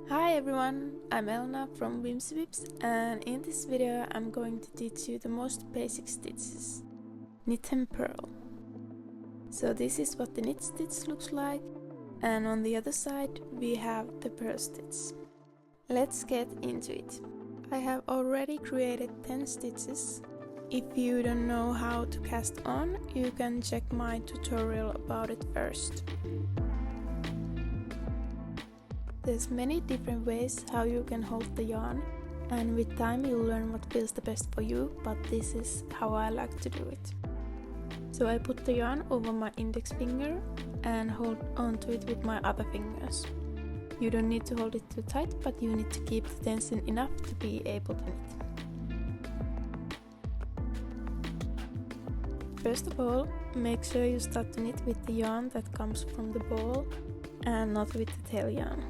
Hi everyone, I'm Elena from Whimsy Whips, and in this video I'm going to teach you the most basic stitches, knit and purl. So this is what the knit stitch looks like, and on the other side we have the purl stitch. Let's get into it. I have already created 10 stitches. If you don't know how to cast on, you can check my tutorial about it first. There's many different ways how you can hold the yarn, and with time you'll learn what feels the best for you, but this is how I like to do it. So I put the yarn over my index finger and hold onto it with my other fingers. You don't need to hold it too tight, but you need to keep the tension enough to be able to knit. First of all, make sure you start to knit with the yarn that comes from the ball and not with the tail yarn.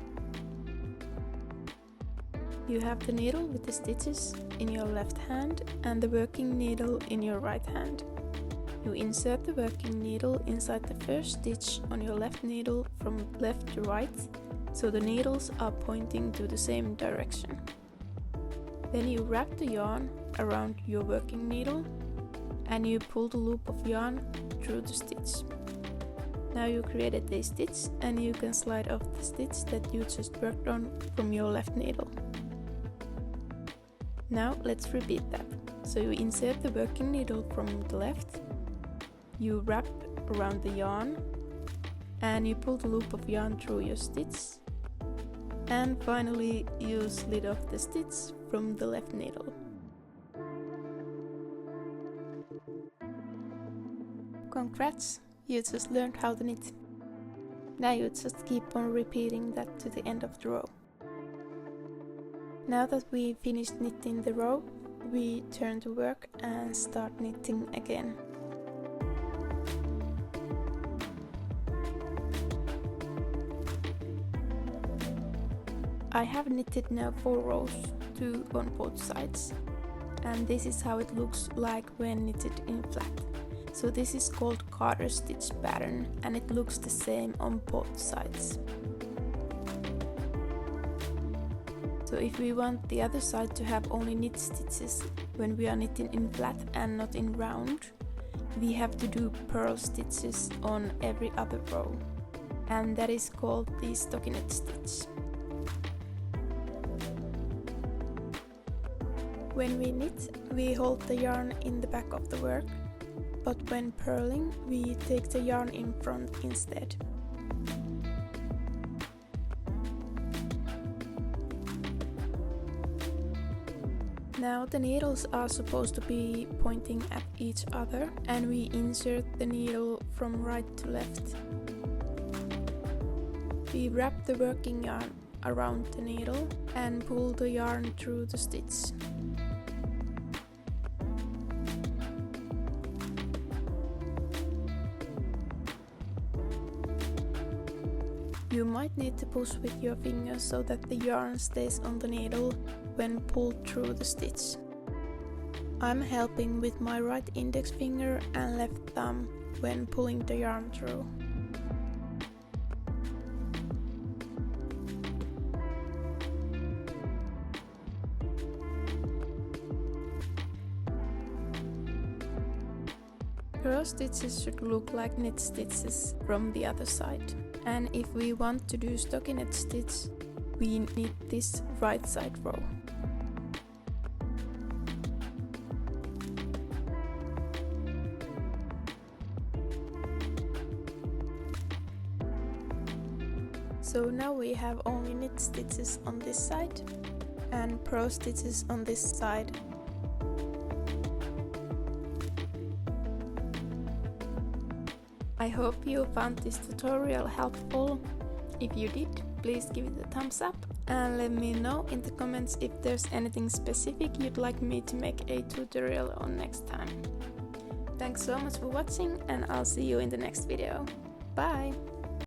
You have the needle with the stitches in your left hand and the working needle in your right hand. You insert the working needle inside the first stitch on your left needle from left to right, so the needles are pointing to the same direction. Then you wrap the yarn around your working needle and you pull the loop of yarn through the stitch. Now you created a stitch and you can slide off the stitch that you just worked on from your left needle. Now let's repeat that. So you insert the working needle from the left, you wrap around the yarn, and you pull the loop of yarn through your stitch, and finally you slid off the stitch from the left needle. Congrats! You just learned how to knit. Now you just keep on repeating that to the end of the row. Now that we finished knitting the row, we turn to work and start knitting again. I have knitted now 4 rows, 2 on both sides, and this is how it looks like when knitted in flat. So this is called garter stitch pattern, and it looks the same on both sides. So if we want the other side to have only knit stitches when we are knitting in flat and not in round, we have to do purl stitches on every other row, and that is called the stockinette stitch. When we knit, we hold the yarn in the back of the work, but when purling, we take the yarn in front instead. Now the needles are supposed to be pointing at each other, and we insert the needle from right to left. We wrap the working yarn around the needle and pull the yarn through the stitch. You might need to push with your fingers so that the yarn stays on the needle when pulled through the stitch. I'm helping with my right index finger and left thumb when pulling the yarn through. Purl stitches should look like knit stitches from the other side. And if we want to do stockinette stitch, we knit this right side row. So now we have only knit stitches on this side and purl stitches on this side. I hope you found this tutorial helpful. If you did, please give it a thumbs up and let me know in the comments if there's anything specific you'd like me to make a tutorial on next time. Thanks so much for watching, and I'll see you in the next video. Bye!